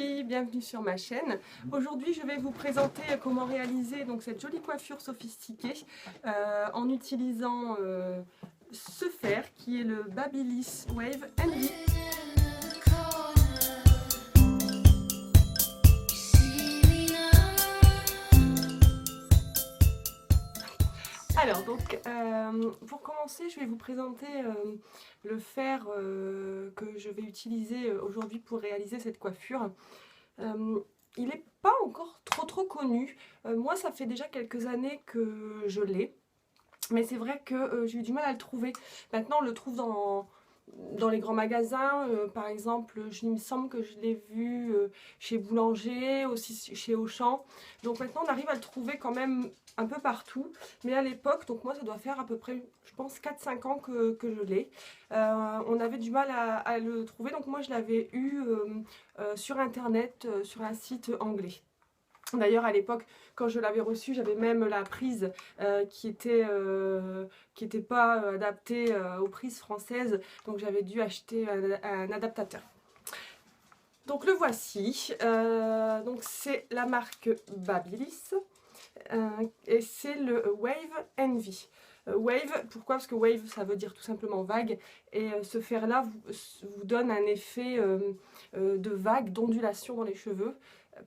filles, bienvenue sur ma chaîne. Aujourd'hui, je vais vous présenter comment réaliser donc cette jolie coiffure sophistiquée en utilisant ce fer qui est le Babyliss Wave Envy. Alors donc pour commencer, je vais vous présenter le fer que je vais utiliser aujourd'hui pour réaliser cette coiffure. Il n'est pas encore trop connu. Moi, ça fait déjà quelques années que je l'ai, mais c'est vrai que j'ai eu du mal à le trouver. Maintenant, on le trouve dans les grands magasins, par exemple, il me semble que je l'ai vu chez Boulanger, aussi chez Auchan. Donc maintenant, on arrive à le trouver quand même un peu partout. Mais à l'époque, donc moi, ça doit faire à peu près, je pense, 4-5 ans que je l'ai. On avait du mal à le trouver, donc moi, je l'avais eu sur Internet, sur un site anglais. D'ailleurs, à l'époque, quand je l'avais reçu, j'avais même la prise qui était pas adaptée aux prises françaises. Donc, j'avais dû acheter un adaptateur. Donc, le voici. Donc, c'est la marque Babyliss. Et c'est le Wave Envy. Wave, pourquoi? Parce que wave, ça veut dire tout simplement vague. Et ce fer-là vous donne un effet de vague, d'ondulation dans les cheveux,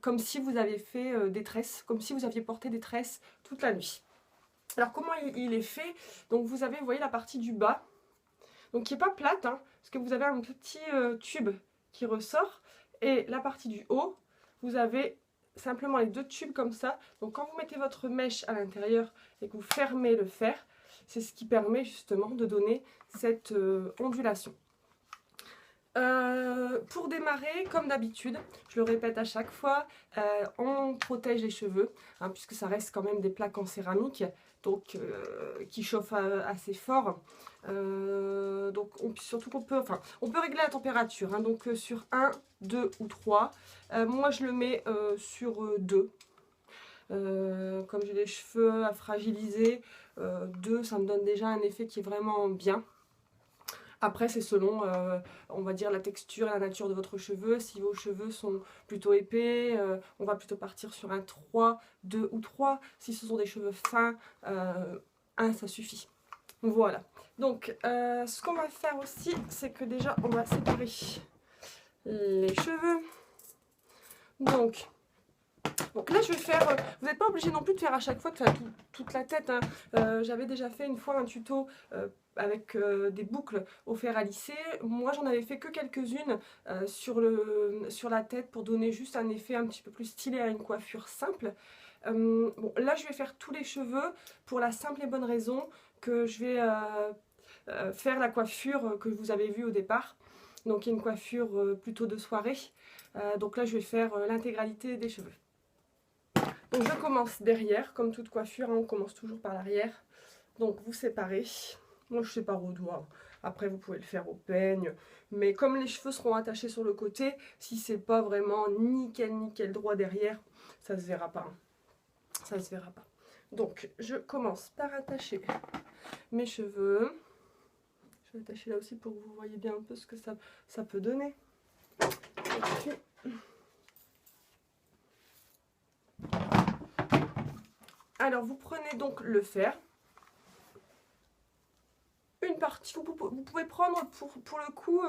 comme si vous aviez fait des tresses, comme si vous aviez porté des tresses toute la nuit. Alors comment il est fait? Donc vous avez, vous voyez la partie du bas, donc qui n'est pas plate, hein, parce que vous avez un petit tube qui ressort, et la partie du haut, vous avez simplement les deux tubes comme ça. Donc quand vous mettez votre mèche à l'intérieur et que vous fermez le fer, c'est ce qui permet justement de donner cette ondulation. Pour démarrer, comme d'habitude, je le répète à chaque fois, on protège les cheveux, hein, puisque ça reste quand même des plaques en céramique, donc qui chauffent assez fort. Donc surtout qu'on peut, on peut régler la température, hein, donc sur 1, 2 ou 3. Moi je le mets sur 2. Comme j'ai les cheveux à fragiliser, 2 ça me donne déjà un effet qui est vraiment bien. Après, c'est selon, on va dire, la texture et la nature de votre cheveu. Si vos cheveux sont plutôt épais, on va plutôt partir sur un 3, 2 ou 3. Si ce sont des cheveux fins, 1, ça suffit. Voilà. Donc, ce qu'on va faire aussi, c'est que déjà, on va séparer les cheveux. Donc là, je vais faire... vous n'êtes pas obligé non plus de faire à chaque fois toute la tête, hein. J'avais déjà fait une fois un tuto avec des boucles au fer à lisser. Moi, j'en avais fait que quelques-unes sur la tête pour donner juste un effet un petit peu plus stylé à une coiffure simple. Bon, là, je vais faire tous les cheveux pour la simple et bonne raison que je vais faire la coiffure que vous avez vue au départ. Donc, il y a une coiffure plutôt de soirée. Donc là, je vais faire l'intégralité des cheveux. Donc je commence derrière, comme toute coiffure, hein, on commence toujours par l'arrière. Donc vous séparez. Moi je sépare au doigt. Après vous pouvez le faire au peigne. Mais comme les cheveux seront attachés sur le côté, si c'est pas vraiment nickel droit derrière, ça se verra pas. Ça se verra pas. Donc je commence par attacher mes cheveux. Je vais attacher là aussi pour que vous voyez bien un peu ce que ça peut donner. Et puis, alors vous prenez donc le fer, une partie, vous pouvez prendre pour le coup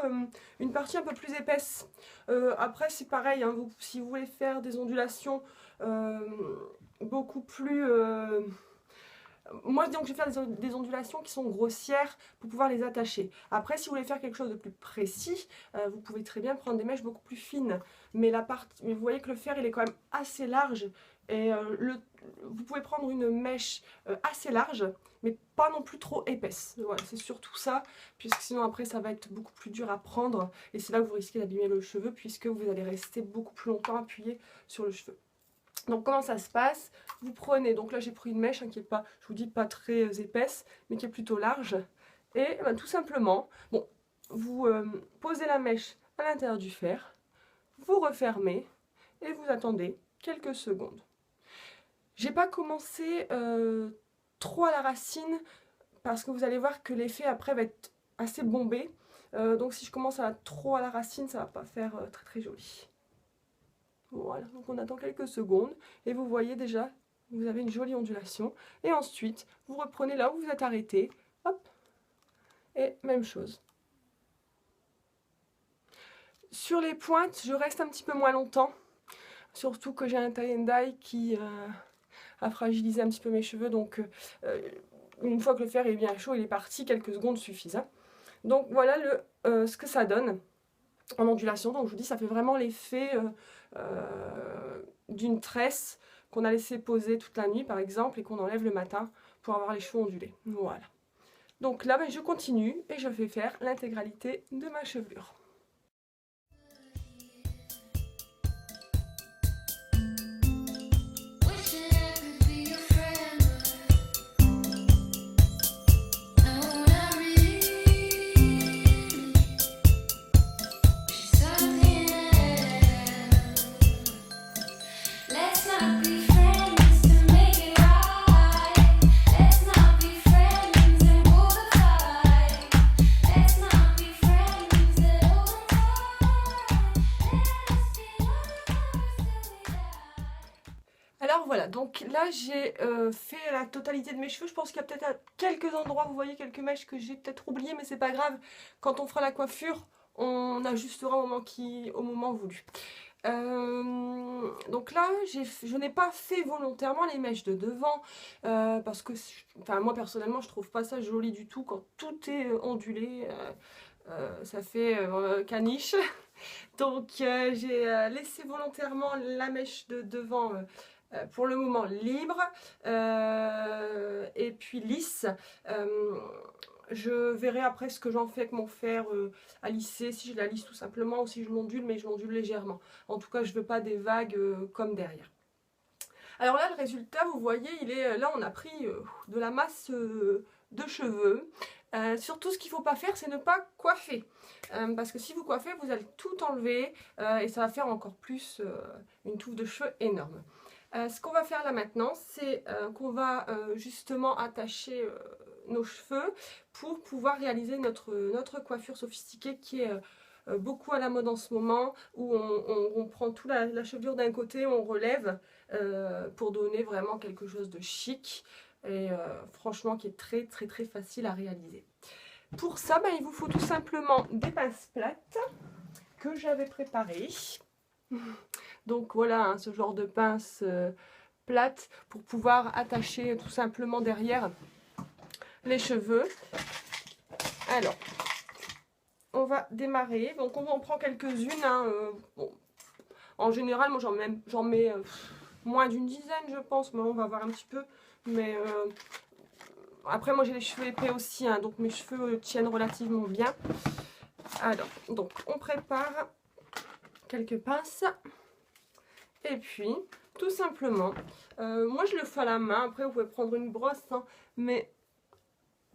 une partie un peu plus épaisse. Après c'est pareil, hein, si vous voulez faire des ondulations beaucoup plus... moi, donc, je vais faire des ondulations qui sont grossières pour pouvoir les attacher. Après, si vous voulez faire quelque chose de plus précis, vous pouvez très bien prendre des mèches beaucoup plus fines. Mais vous voyez que le fer, il est quand même assez large. Et vous pouvez prendre une mèche assez large, mais pas non plus trop épaisse. Voilà, c'est surtout ça, puisque sinon après, ça va être beaucoup plus dur à prendre. Et c'est là que vous risquez d'abîmer le cheveu, puisque vous allez rester beaucoup plus longtemps appuyé sur le cheveu. Donc comment ça se passe? Vous prenez, donc là j'ai pris une mèche hein, qui est pas, je vous dis pas très épaisse, mais qui est plutôt large. Et ben, tout simplement, bon, vous posez la mèche à l'intérieur du fer, vous refermez et vous attendez quelques secondes. J'ai pas commencé trop à la racine parce que vous allez voir que l'effet après va être assez bombé. Donc si je commence trop à la racine, ça va pas faire très joli. Voilà, donc on attend quelques secondes et vous voyez déjà, vous avez une jolie ondulation. Et ensuite, vous reprenez là où vous êtes arrêté, hop, et même chose. Sur les pointes, je reste un petit peu moins longtemps, surtout que j'ai un tie and dye qui a fragilisé un petit peu mes cheveux, donc une fois que le fer est bien chaud, il est parti, quelques secondes suffisent. Hein. Donc voilà ce que ça donne en ondulation. Donc je vous dis, ça fait vraiment l'effet d'une tresse qu'on a laissé poser toute la nuit par exemple et qu'on enlève le matin pour avoir les cheveux ondulés. Voilà. Donc là, je continue et je vais faire l'intégralité de ma chevelure. Alors voilà, donc là j'ai fait la totalité de mes cheveux. Je pense qu'il y a peut-être à quelques endroits, vous voyez quelques mèches que j'ai peut-être oubliées, mais c'est pas grave. Quand on fera la coiffure, on ajustera au moment voulu. Donc là, je n'ai pas fait volontairement les mèches de devant parce que, enfin, moi personnellement, je trouve pas ça joli du tout quand tout est ondulé. Ça fait caniche. Donc j'ai laissé volontairement la mèche de devant pour le moment libre et puis lisse. Je verrai après ce que j'en fais avec mon fer à lisser, si je la lisse tout simplement ou si je l'ondule, mais je l'ondule légèrement. En tout cas, je veux pas des vagues comme derrière. Alors là, le résultat, vous voyez, il est là, on a pris de la masse de cheveux. Surtout, ce qu'il ne faut pas faire, c'est ne pas coiffer. Parce que si vous coiffez, vous allez tout enlever et ça va faire encore plus une touffe de cheveux énorme. Ce qu'on va faire là maintenant, c'est qu'on va justement attacher nos cheveux pour pouvoir réaliser notre coiffure sophistiquée qui est beaucoup à la mode en ce moment, où on prend toute la chevelure d'un côté, on relève pour donner vraiment quelque chose de chic et franchement qui est très très très facile à réaliser. Pour ça, il vous faut tout simplement des pinces plates que j'avais préparées. Donc voilà, hein, ce genre de pince plate pour pouvoir attacher tout simplement derrière les cheveux. Alors, on va démarrer. Donc on en prend quelques-unes. Hein, bon. En général, moi j'en mets moins d'une dizaine, je pense. Mais on va voir un petit peu. Mais après, moi j'ai les cheveux épais aussi, hein, donc mes cheveux tiennent relativement bien. Alors, donc on prépare quelques pinces. Et puis, tout simplement, moi je le fais à la main. Après, vous pouvez prendre une brosse, hein, mais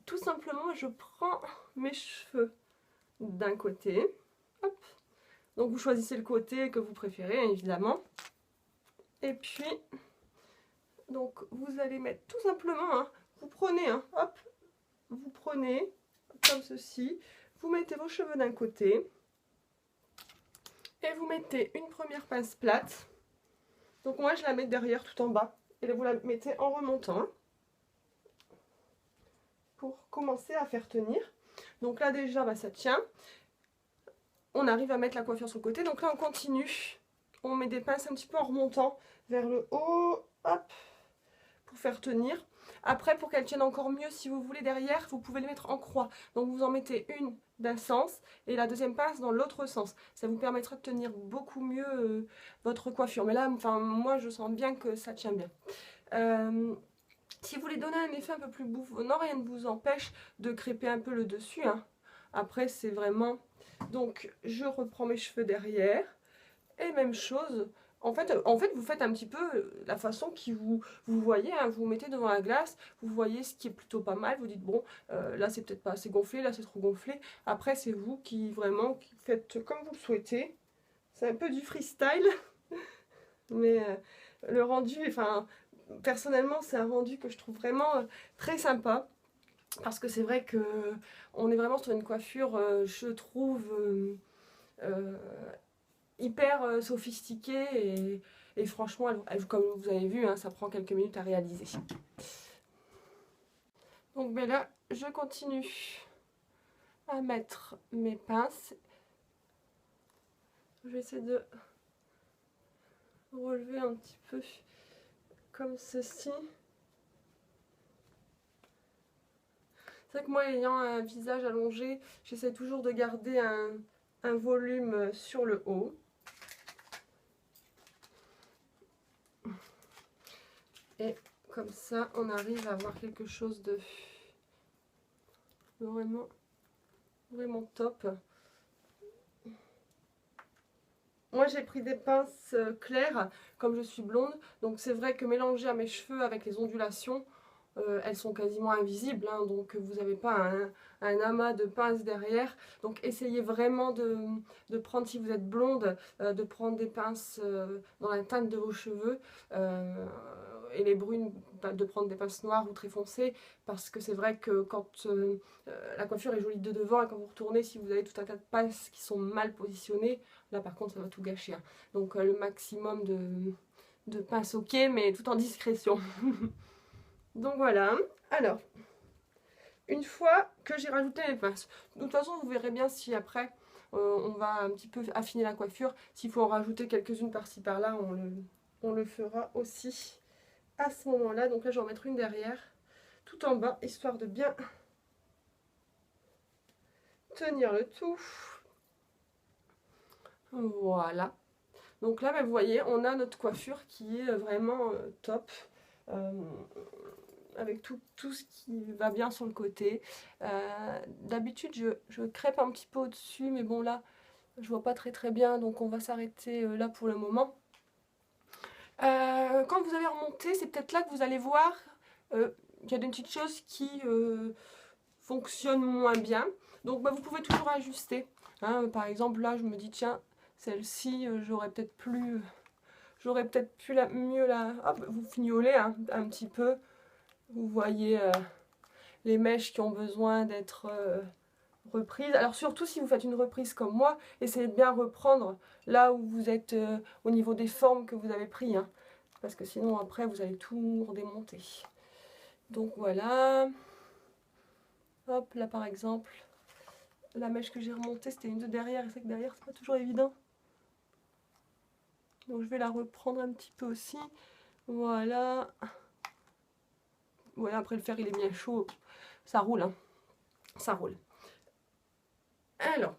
tout simplement, je prends mes cheveux d'un côté. Hop. Donc, vous choisissez le côté que vous préférez, évidemment. Et puis, donc, vous allez mettre tout simplement, hein, vous prenez, hein, hop, vous prenez comme ceci. Vous mettez vos cheveux d'un côté. Et vous mettez une première pince plate. Donc moi je la mets derrière tout en bas. Et là vous la mettez en remontant. Pour commencer à faire tenir. Donc là déjà ça tient. On arrive à mettre la coiffure sur le côté. Donc là on continue. On met des pinces un petit peu en remontant vers le haut. Hop. Pour faire tenir. Après pour qu'elle tienne encore mieux, si vous voulez derrière, vous pouvez les mettre en croix. Donc vous en mettez une d'un sens et la deuxième pince dans l'autre sens. Ça vous permettra de tenir beaucoup mieux votre coiffure. Mais là, enfin, moi je sens bien que ça tient bien. Si vous voulez donner un effet un peu plus bouffonnant, rien ne vous empêche de crêper un peu le dessus. Hein. Après, c'est vraiment... Donc, je reprends mes cheveux derrière. Et même chose... En fait, vous faites un petit peu la façon qui vous voyez, hein, vous vous mettez devant la glace, vous voyez ce qui est plutôt pas mal, vous dites bon, là c'est peut-être pas assez gonflé, là c'est trop gonflé. Après c'est vous qui vraiment qui faites comme vous le souhaitez. C'est un peu du freestyle, mais le rendu, enfin personnellement c'est un rendu que je trouve vraiment très sympa. Parce que c'est vrai que on est vraiment sur une coiffure, je trouve... hyper sophistiquée et franchement, comme vous avez vu, hein, ça prend quelques minutes à réaliser. Donc ben là, je continue à mettre mes pinces. Je vais essayer de relever un petit peu comme ceci. C'est vrai que moi, ayant un visage allongé, j'essaie toujours de garder un volume sur le haut. Et comme ça, on arrive à avoir quelque chose de vraiment, vraiment top. Moi, j'ai pris des pinces claires, comme je suis blonde. Donc c'est vrai que mélangé à mes cheveux avec les ondulations, elles sont quasiment invisibles, hein, donc vous n'avez pas un amas de pinces derrière. Donc essayez vraiment de prendre, si vous êtes blonde, de prendre des pinces dans la teinte de vos cheveux. Et les brunes, de prendre des pinces noires ou très foncées, parce que c'est vrai que quand la coiffure est jolie de devant et quand vous retournez, si vous avez tout un tas de pinces qui sont mal positionnées, là par contre ça va tout gâcher, hein. Donc le maximum de pinces ok, mais tout en discrétion. Donc voilà. Alors, une fois que j'ai rajouté les pinces, de toute façon vous verrez bien si après on va un petit peu affiner la coiffure. S'il faut en rajouter quelques-unes par-ci par-là, on le fera aussi à ce moment-là. Donc là je vais en mettre une derrière, tout en bas, histoire de bien tenir le tout. Voilà. Donc là, vous voyez, on a notre coiffure qui est vraiment top. Avec tout ce qui va bien sur le côté. D'habitude, je crêpe un petit peu au-dessus, mais bon là, je vois pas très bien, donc on va s'arrêter là pour le moment. Quand vous allez remonter, c'est peut-être là que vous allez voir qu'il y a des petites choses qui fonctionnent moins bien. Donc vous pouvez toujours ajuster. Hein, par exemple, là, je me dis, tiens, celle-ci, j'aurais peut-être pu mieux la... Hop, vous fignolez hein, un petit peu. Vous voyez les mèches qui ont besoin d'être reprises. Alors surtout si vous faites une reprise comme moi, essayez de bien reprendre là où vous êtes au niveau des formes que vous avez pris. Hein, parce que sinon après vous allez tout redémonter. Donc voilà. Hop, là par exemple, la mèche que j'ai remontée, c'était une de derrière. Et c'est que derrière, c'est pas toujours évident. Donc je vais la reprendre un petit peu aussi. Voilà. Voilà, après le fer il est bien chaud. Ça roule, hein. Ça roule. Alors,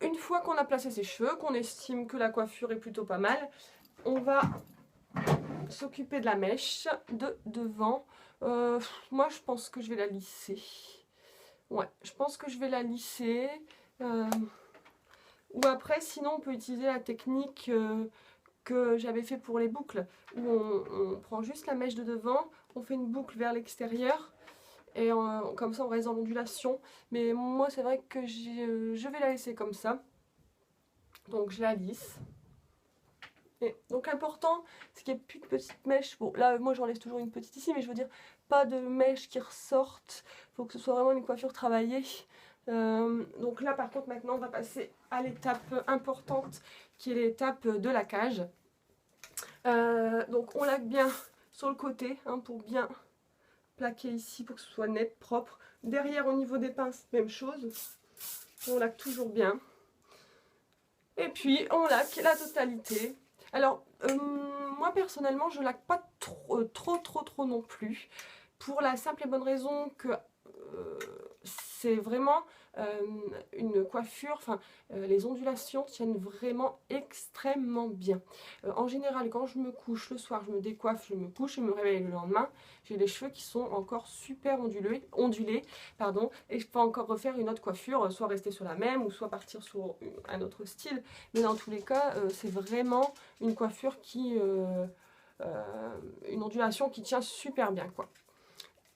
une fois qu'on a placé ses cheveux, qu'on estime que la coiffure est plutôt pas mal, on va s'occuper de la mèche de devant. Moi, je pense que je vais la lisser. Ouais, je pense que je vais la lisser. Ou après, sinon, on peut utiliser la technique que j'avais fait pour les boucles, où on prend juste la mèche de devant, on fait une boucle vers l'extérieur, et comme ça on reste dans l'ondulation. Mais moi c'est vrai que je vais la laisser comme ça, donc je la lisse. Et donc l'important c'est qu'il n'y ait plus de petites mèches. Bon là moi j'en laisse toujours une petite ici, mais je veux dire pas de mèches qui ressortent, il faut que ce soit vraiment une coiffure travaillée. Donc là par contre maintenant on va passer à l'étape importante qui est l'étape de laquage. Donc on laque bien sur le côté hein, pour bien plaquer ici pour que ce soit net, propre. Derrière au niveau des pinces, même chose. On laque toujours bien. Et puis on laque la totalité. Alors moi personnellement je laque pas trop non plus. Pour la simple et bonne raison que c'est vraiment une coiffure, enfin les ondulations tiennent vraiment extrêmement bien. En général quand je me couche le soir, je me décoiffe, je me couche et me réveille le lendemain, j'ai les cheveux qui sont encore super ondulés pardon, et je peux encore refaire une autre coiffure, soit rester sur la même ou soit partir sur un autre style, mais dans tous les cas c'est vraiment une coiffure qui une ondulation qui tient super bien quoi.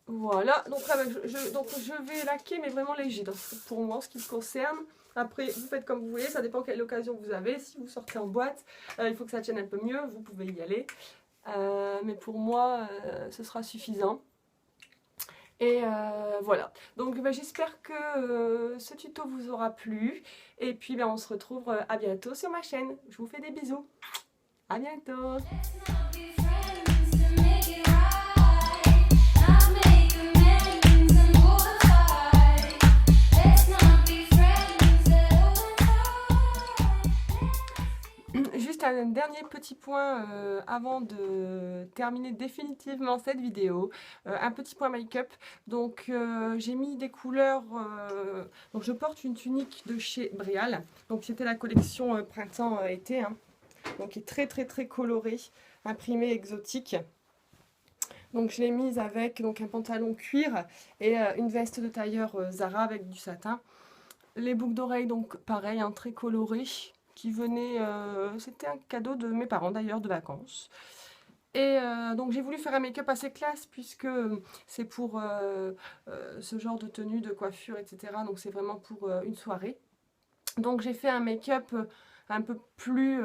Voilà, donc là je vais laquer mais vraiment léger pour moi en ce qui me concerne. Après vous faites comme vous voulez, ça dépend quelle occasion vous avez. Si vous sortez en boîte, il faut que ça tienne un peu mieux, vous pouvez y aller. Mais pour moi ce sera suffisant. Et voilà, donc j'espère que ce tuto vous aura plu. Et puis on se retrouve à bientôt sur ma chaîne. Je vous fais des bisous. À bientôt. Juste un dernier petit point avant de terminer définitivement cette vidéo. Un petit point make-up. Donc j'ai mis des couleurs. Donc je porte une tunique de chez Bréal. Donc c'était la collection printemps-été. Hein. Donc qui est très colorée, imprimée exotique. Donc je l'ai mise avec donc, un pantalon cuir et une veste de tailleur Zara avec du satin. Les boucles d'oreilles donc pareil, hein, très colorées. Qui venait, c'était un cadeau de mes parents d'ailleurs de vacances. Et donc j'ai voulu faire un make-up assez classe puisque c'est pour ce genre de tenue, de coiffure, etc. Donc c'est vraiment pour une soirée. Donc j'ai fait un make-up un peu plus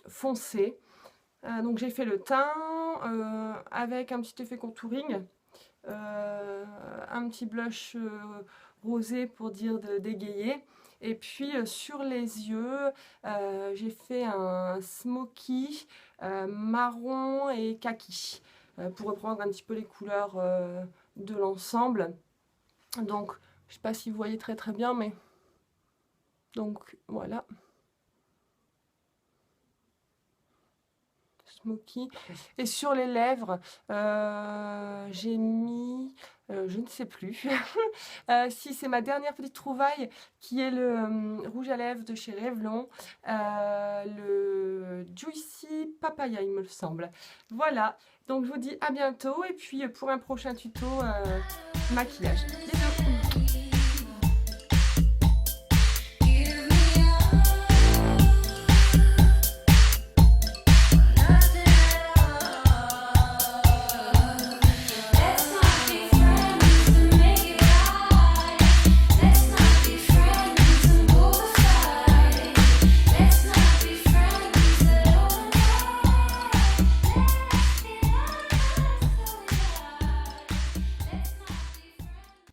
foncé. Donc j'ai fait le teint avec un petit effet contouring, un petit blush rosé pour dire d'égayer. Et puis sur les yeux, j'ai fait un smoky marron et kaki pour reprendre un petit peu les couleurs de l'ensemble. Donc, je ne sais pas si vous voyez très bien, mais donc voilà. Smoky. Et sur les lèvres, j'ai mis, je ne sais plus, si c'est ma dernière petite trouvaille qui est le rouge à lèvres de chez Revlon, le Juicy Papaya il me semble. Voilà, donc je vous dis à bientôt et puis pour un prochain tuto maquillage. Bisous.